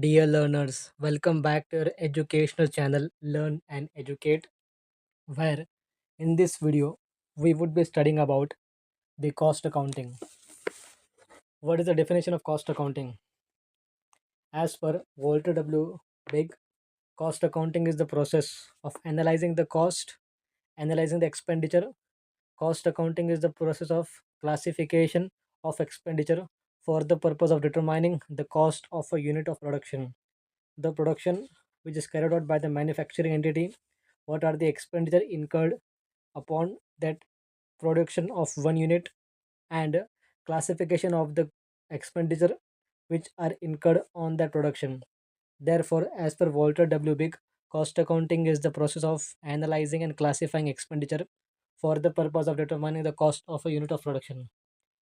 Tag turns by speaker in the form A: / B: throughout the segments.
A: Dear learners, welcome back to your educational channel Learn and Educate, where in this video we would be studying about the cost accounting. What is the definition of cost accounting? As per Walter W. Big, cost accounting is the process of analyzing the cost, analyzing the expenditure. Cost accounting is the process of classification of expenditure for the purpose of determining the cost of a unit of production. The production which is carried out by the manufacturing entity, what are the expenditure incurred upon that production of one unit, and classification of the expenditure which are incurred on that production. Therefore, as per Walter W. Big, cost accounting is the process of analyzing and classifying expenditure for the purpose of determining the cost of a unit of production.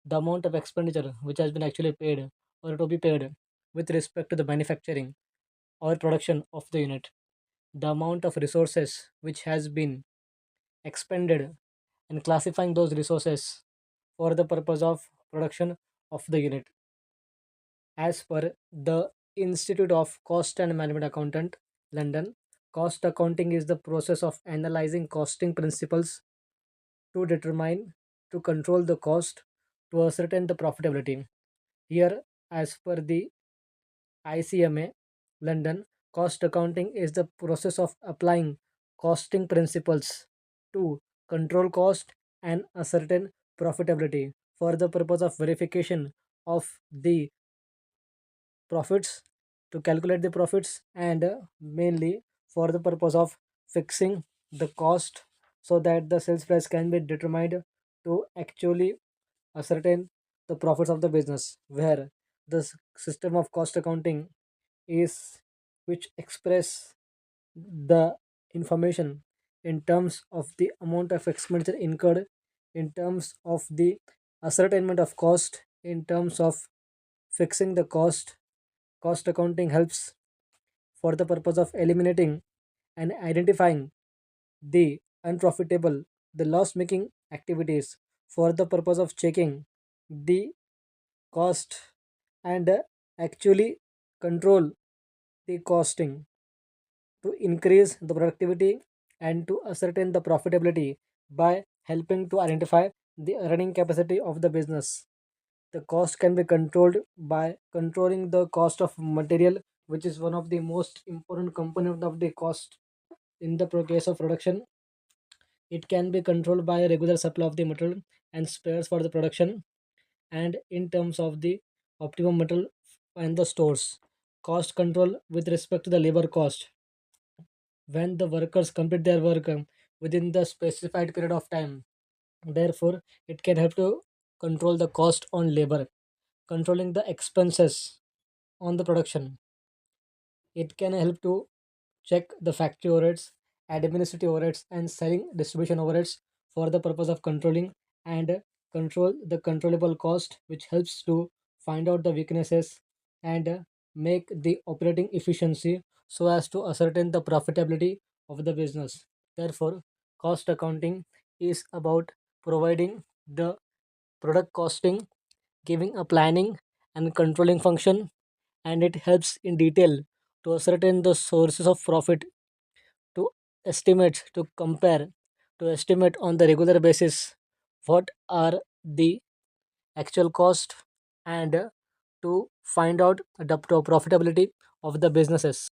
A: The amount of expenditure which has been actually paid or to be paid with respect to the manufacturing or production of the unit, the amount of resources which has been expended, and classifying those resources for the purpose of production of the unit. As per the Institute of Cost and Management Accountant, London, cost accounting is the process of analyzing costing principles to determine, to control the cost, to ascertain the profitability. Here, as per the ICMA, London, cost accounting is the process of applying costing principles to control cost and ascertain profitability for the purpose of verification of the profits, to calculate the profits, and mainly for the purpose of fixing the cost so that the sales price can be determined to actually ascertain the profits of the business, where the system of cost accounting is which express the information in terms of the amount of expenditure incurred, in terms of the ascertainment of cost, in terms of fixing the cost. Cost accounting helps for the purpose of eliminating and identifying the unprofitable, the loss making activities, for the purpose of checking the cost, and actually control the costing to increase the productivity and to ascertain the profitability by helping to identify the earning capacity of the business. The cost can be controlled by controlling the cost of material, which is one of the most important component of the cost in the case of production. It can be controlled by a regular supply of the material and spares for the production, and in terms of the optimum material and the stores. Cost control with respect to the labor cost, when the workers complete their work within the specified period of time. Therefore, it can help to control the cost on labor, controlling the expenses on the production. It can help to check the factory overheads, administrative overheads, and selling distribution overheads for the purpose of controlling and control the controllable cost, which helps to find out the weaknesses and make the operating efficiency so as to ascertain the profitability of the business. Therefore, cost accounting is about providing the product costing, giving a planning and controlling function, and it helps in detail to ascertain the sources of profit, to estimate, to compare, to estimate on the regular basis what are the actual cost, and to find out the profitability of the businesses.